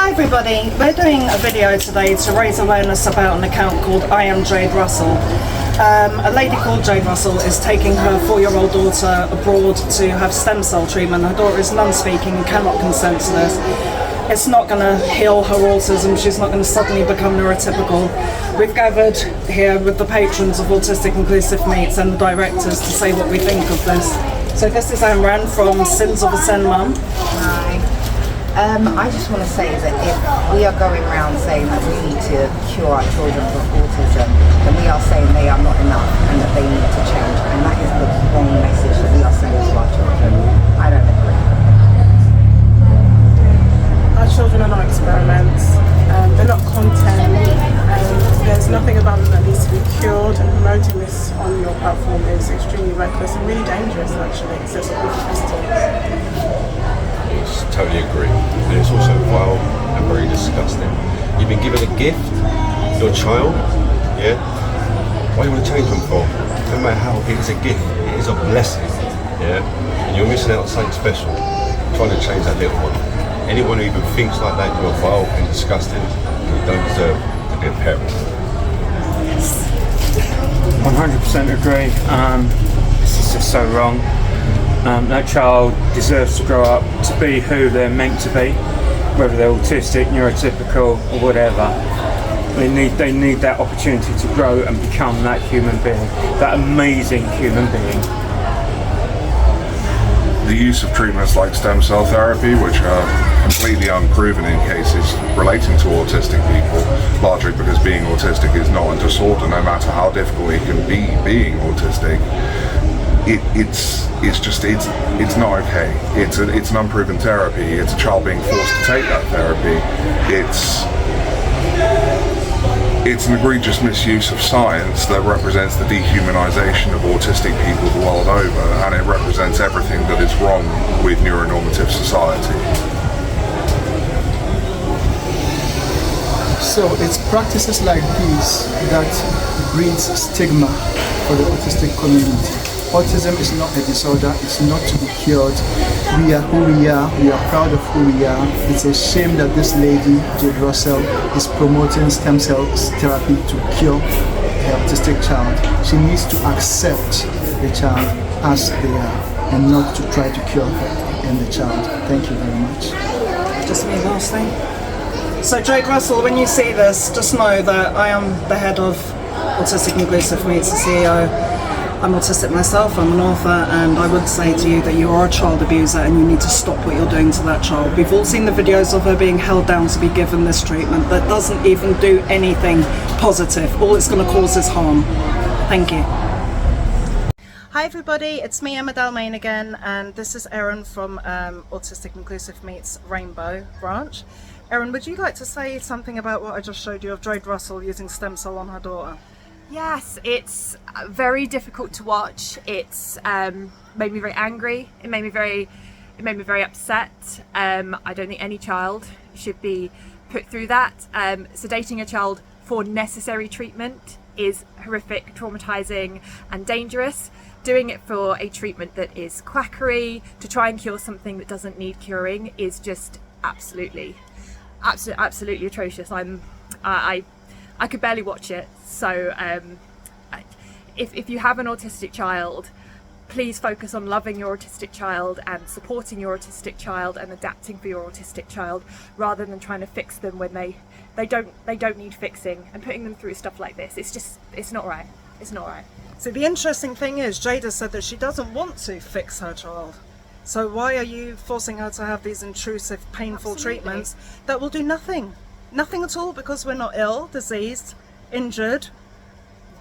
Hi everybody, we're doing a video today to raise awareness about an account called Iamjaderussell. A lady called Jade Russell is taking her 4-year-old daughter abroad to have stem cell treatment. Her daughter is non-speaking and cannot consent to this. It's not going to heal her autism, she's not going to suddenly become neurotypical. We've gathered here with the patrons of Autistic Inclusive Meets and the directors to say what we think of this. So this is Amran from Sins of a Sen Mum. Hi. I just want to say that if we are going around saying that we need to cure our children from autism, then we are saying they are not enough and that they need to change. And that is the wrong message that we are sending to our children. I don't agree. Our children are not experiments, they're not content, there's nothing about them that needs to be cured, and promoting this on your platform is extremely reckless and really dangerous actually. It sets up people precedents. Totally agree. And it's also vile and very disgusting. You've been given a gift, your child, yeah? What do you want to change them for? No matter how it is a gift, it is a blessing, yeah? And you're missing out on something special, trying to change that little one. Anyone who even thinks like that, you're vile and disgusting, and you don't deserve to be a parent. 100% agree. This is just so wrong. That child deserves to grow up to be who they're meant to be, whether they're autistic, neurotypical, or whatever. They need that opportunity to grow and become that human being, that amazing human being. The use of treatments like stem cell therapy, which are completely unproven in cases relating to autistic people, largely because being autistic is not a disorder, no matter how difficult it can be being autistic. It's not okay. It's an unproven therapy. It's a child being forced to take that therapy. It's an egregious misuse of science that represents the dehumanization of autistic people the world over, and it represents everything that is wrong with neuronormative society. So it's practices like these that breeds stigma for the autistic community. Autism is not a disorder, it's not to be cured. We are who we are proud of who we are. It's a shame that this lady, Jade Russell, is promoting stem cell therapy to cure her autistic child. She needs to accept the child as they are and not to try to cure her and the child. Thank you very much. Just me last thing. So Jade Russell, when you see this, just know that I am the head of Autistic Inclusive Meets, the CEO. I'm autistic myself, I'm an author, and I would say to you that you are a child abuser and you need to stop what you're doing to that child. We've all seen the videos of her being held down to be given this treatment that doesn't even do anything positive. All it's going to cause is harm. Thank you. Hi everybody, it's me, Emma Dalmain again, and this is Erin from Autistic Inclusive Meets Rainbow branch. Erin, would you like to say something about what I just showed you of Jade Russell using stem cell on her daughter? Yes, it's very difficult to watch. It's made me very angry. It made me very upset. I don't think any child should be put through that. Sedating a child for necessary treatment is horrific, traumatizing, and dangerous. Doing it for a treatment that is quackery to try and cure something that doesn't need curing is just absolutely atrocious. I could barely watch it. So if you have an autistic child, please focus on loving your autistic child and supporting your autistic child and adapting for your autistic child, rather than trying to fix them when they don't need fixing, and putting them through stuff like this. It's not right. It's not right. So the interesting thing is, Jade has said that she doesn't want to fix her child. So why are you forcing her to have these intrusive, painful treatments that will do nothing? Nothing at all, because we're not ill, diseased, injured.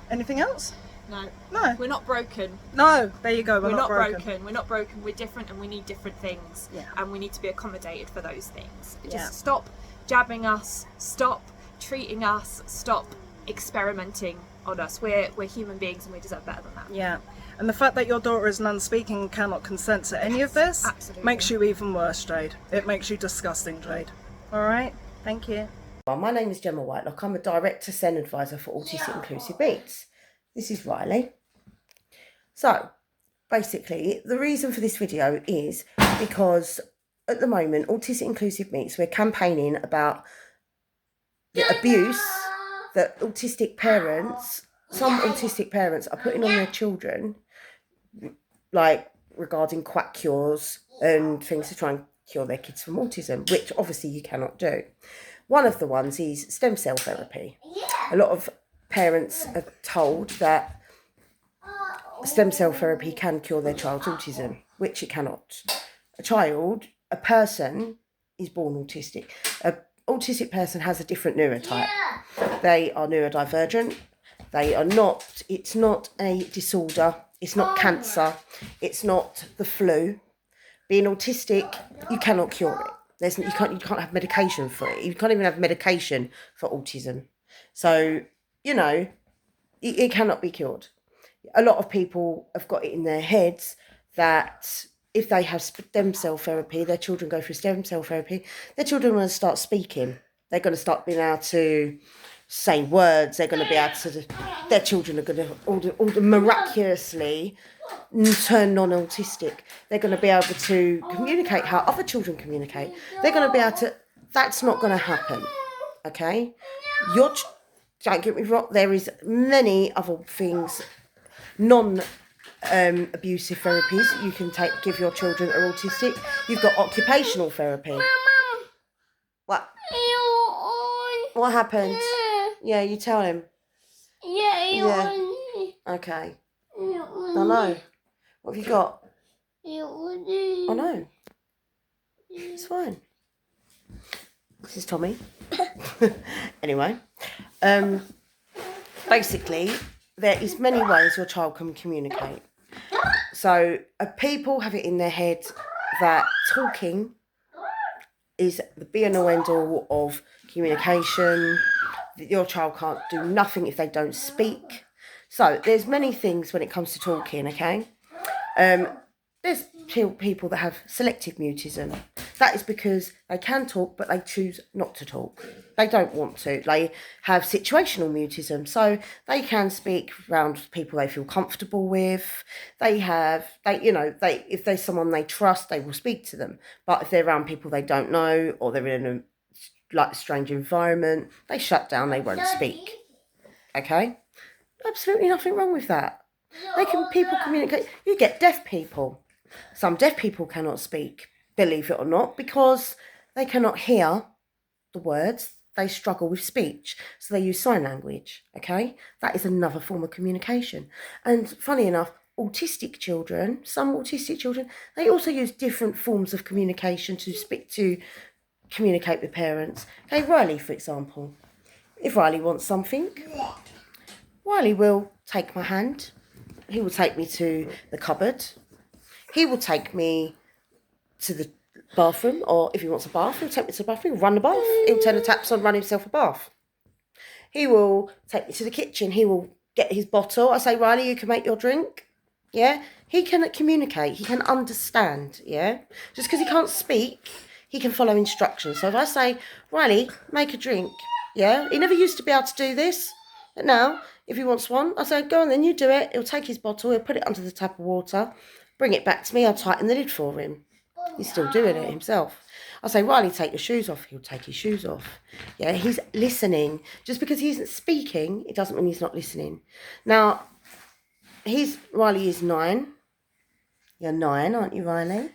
Anything else? No. No. We're not broken. No. There you go. We're not broken. We're not broken. We're different, and we need different things. Yeah. And we need to be accommodated for those things. Yeah. Just stop jabbing us. Stop treating us. Stop experimenting on us. We're human beings, and we deserve better than that. Yeah. And the fact that your daughter is non-speaking and cannot consent to any of this makes you even worse, Jade. It makes you disgusting, Jade. All right. Thank you. My name is Gemma Whitelock. I'm a Director Sen Advisor for Autistic Inclusive Meets. This is Riley. So, basically, the reason for this video is because at the moment, Autistic Inclusive Meets, we're campaigning about the abuse that some autistic parents are putting on their children, like regarding quack cures and things to try and cure their kids from autism, which obviously you cannot do. One of the ones is stem cell therapy. A lot of parents are told that stem cell therapy can cure their child's autism, which it cannot. A person is born autistic. An autistic person has a different neurotype. They are neurodivergent. It's not a disorder. It's not cancer. It's not the flu. Being autistic, you cannot cure it. You can't have medication for it. You can't even have medication for autism. So, it cannot be cured. A lot of people have got it in their heads that if they have stem cell therapy, their children go through stem cell therapy, their children are going to start speaking. They're going to start being able to say words. They're going to be able to, their children are going to miraculously turn non-autistic. They're going to be able to communicate how other children communicate. They're going to be able to, that's not going to happen, okay? Don't get me wrong, there is many other things, non-abusive therapies you can give your children that are autistic. You've got occupational therapy. What? What happened? Yeah, you tell him. Yeah. Okay. I know. What have you got? I know. It's fine. This is Tommy. Anyway, basically, there is many ways your child can communicate. So people have it in their head that talking is the be and end all of communication, that your child can't do nothing if they don't speak. So there's many things when it comes to talking, okay? There's people that have selective mutism. That is because they can talk, but they choose not to talk. They don't want to. They have situational mutism, so they can speak around people they feel comfortable with. If there's someone they trust, they will speak to them. But if they're around people they don't know, or they're in a strange environment, they shut down. They won't speak. Okay, absolutely nothing wrong with that. People communicate. You get deaf people. Some deaf people cannot speak, believe it or not, because they cannot hear the words. They struggle with speech, so they use sign language, okay? That is another form of communication. And funny enough, some autistic children, they also use different forms of communication to communicate with parents. Okay, Riley, for example. If Riley wants something, Riley will take my hand. He will take me to the cupboard. He will take me to the bathroom, or if he wants a bath, he'll take me to the bathroom, he'll run the bath, he'll turn the taps on, run himself a bath. He will take me to the kitchen, he will get his bottle. I say, Riley, you can make your drink. Yeah, he can communicate, he can understand. Yeah, just because he can't speak, he can follow instructions. So if I say, Riley, make a drink, yeah, he never used to be able to do this, but now if he wants one, I say, go on then, you do it. He'll take his bottle, he'll put it under the tap of water, bring it back to me, I'll tighten the lid for him. He's still doing it himself. I say, Riley, take your shoes off. He'll take his shoes off. Yeah, he's listening. Just because he isn't speaking, it doesn't mean he's not listening. Now, Riley is 9. You're 9, aren't you, Riley?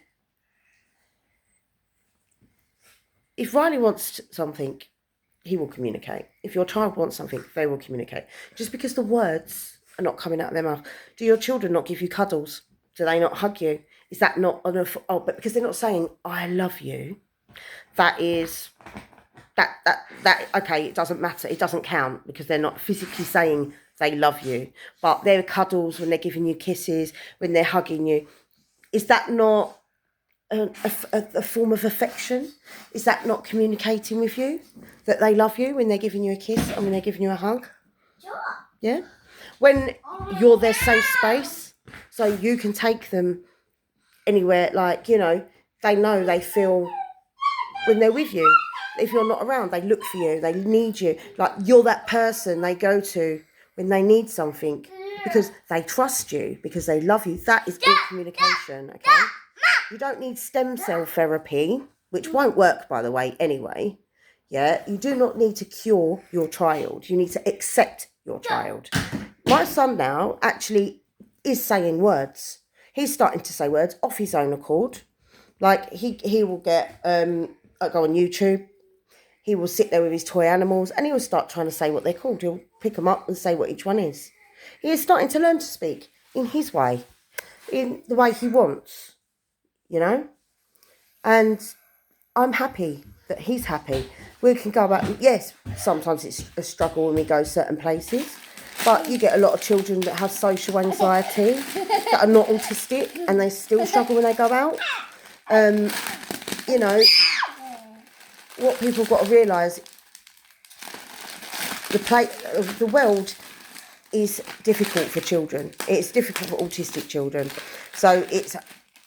If Riley wants something, he will communicate. If your child wants something, they will communicate. Just because the words are not coming out of their mouth. Do your children not give you cuddles? Do they not hug you? Is that not enough? Oh, but because they're not saying, I love you, that okay, it doesn't matter. It doesn't count because they're not physically saying they love you. But their cuddles, when they're giving you kisses, when they're hugging you, is that not a form of affection? Is that not communicating with you that they love you when they're giving you a kiss and when they're giving you a hug? Yeah? When you're their safe space, so you can take them anywhere, they feel when they're with you. If you're not around, they look for you, they need you. Like, you're that person they go to when they need something because they trust you, because they love you. That is good communication, okay? You don't need stem cell therapy, which won't work, by the way, anyway. Yeah, you do not need to cure your child. You need to accept your child. My son now actually is saying words. He's starting to say words off his own accord. Like he will get go on YouTube. He will sit there with his toy animals and he will start trying to say what they're called. He'll pick them up and say what each one is. He is starting to learn to speak in his way, in the way he wants, you know? And I'm happy that he's happy. We can go back. Yes, sometimes it's a struggle when we go certain places, but you get a lot of children that have social anxiety that are not autistic and they still struggle when they go out. You know, what people got to realise, the world is difficult for children. It's difficult for autistic children. So it's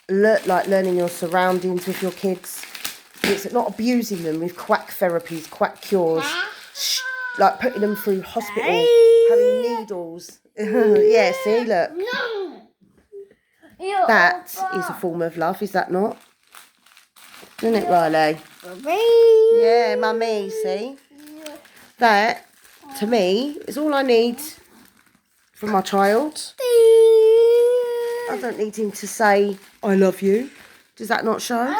like learning your surroundings with your kids. It's not abusing them with quack therapies, quack cures, like putting them through hospital, having needles. Yeah, see, look. That is a form of love, is that not? Isn't it, Riley? Yeah, mummy, see? That, to me, is all I need from my child. I don't need him to say, I love you. Does that not show?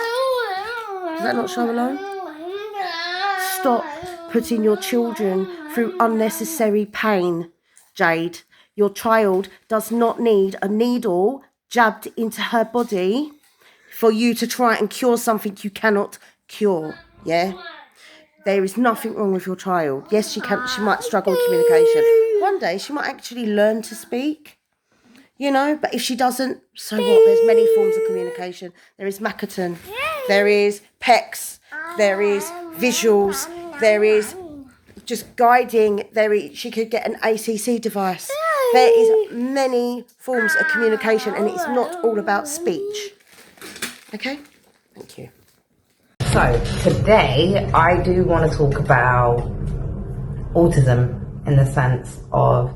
Does that not show alone? Stop putting your children through unnecessary pain, Jade. Your child does not need a needle jabbed into her body for you to try and cure something you cannot cure, yeah? There is nothing wrong with your child. Yes, she might struggle with communication. One day she might actually learn to speak, you know, but if she doesn't, so what? There's many forms of communication. There is Makaton, there is PECs, there is visuals, there is just guiding, she could get an ACC device. There is many forms of communication and it's not all about speech. Okay? Thank you. So, today I do want to talk about autism in the sense of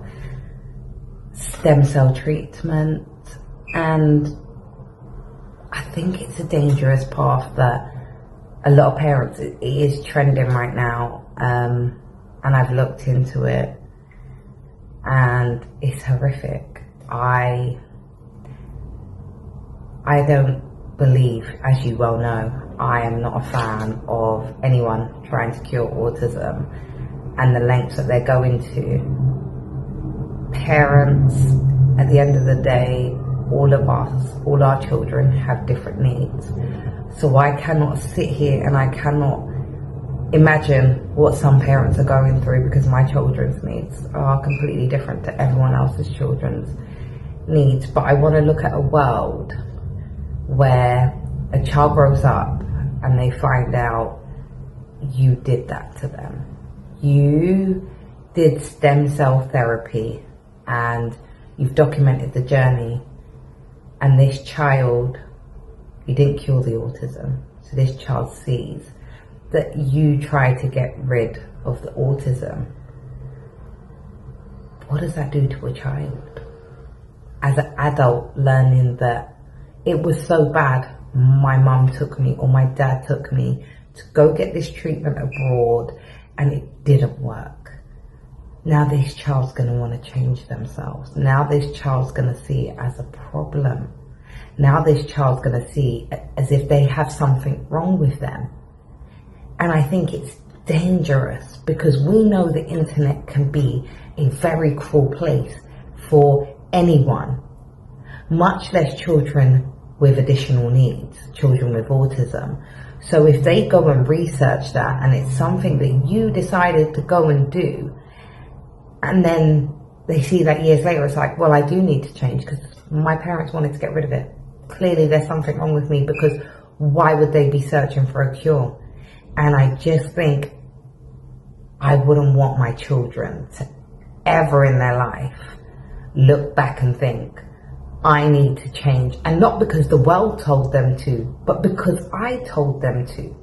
stem cell treatment, and I think it's a dangerous path that a lot of parents, it is trending right now, and I've looked into it and it's horrific. I don't believe, as you well know, I am not a fan of anyone trying to cure autism and the lengths that they're going to. Parents, at the end of the day, all of us, all our children have different needs. So I cannot sit here and I cannot imagine what some parents are going through, because my children's needs are completely different to everyone else's children's needs. But I want to look at a world where a child grows up and they find out you did that to them. You did stem cell therapy and you've documented the journey, and this child, you didn't cure the autism, so this child sees that you try to get rid of the autism. What does that do to a child? As an adult, learning that it was so bad, my mum took me or my dad took me to go get this treatment abroad and it didn't work. Now this child's going to want to change themselves. Now this child's going to see it as a problem. Now this child's going to see it as if they have something wrong with them. And I think it's dangerous, because we know the internet can be a very cruel place for anyone, much less children with additional needs, children with autism. So if they go and research that and it's something that you decided to go and do, and then they see that years later, it's like, well, I do need to change because my parents wanted to get rid of it. Clearly there's something wrong with me, because why would they be searching for a cure? And I just think I wouldn't want my children to ever in their life look back and think, I need to change. And not because the world told them to, but because I told them to.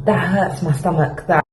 That hurts my stomach. That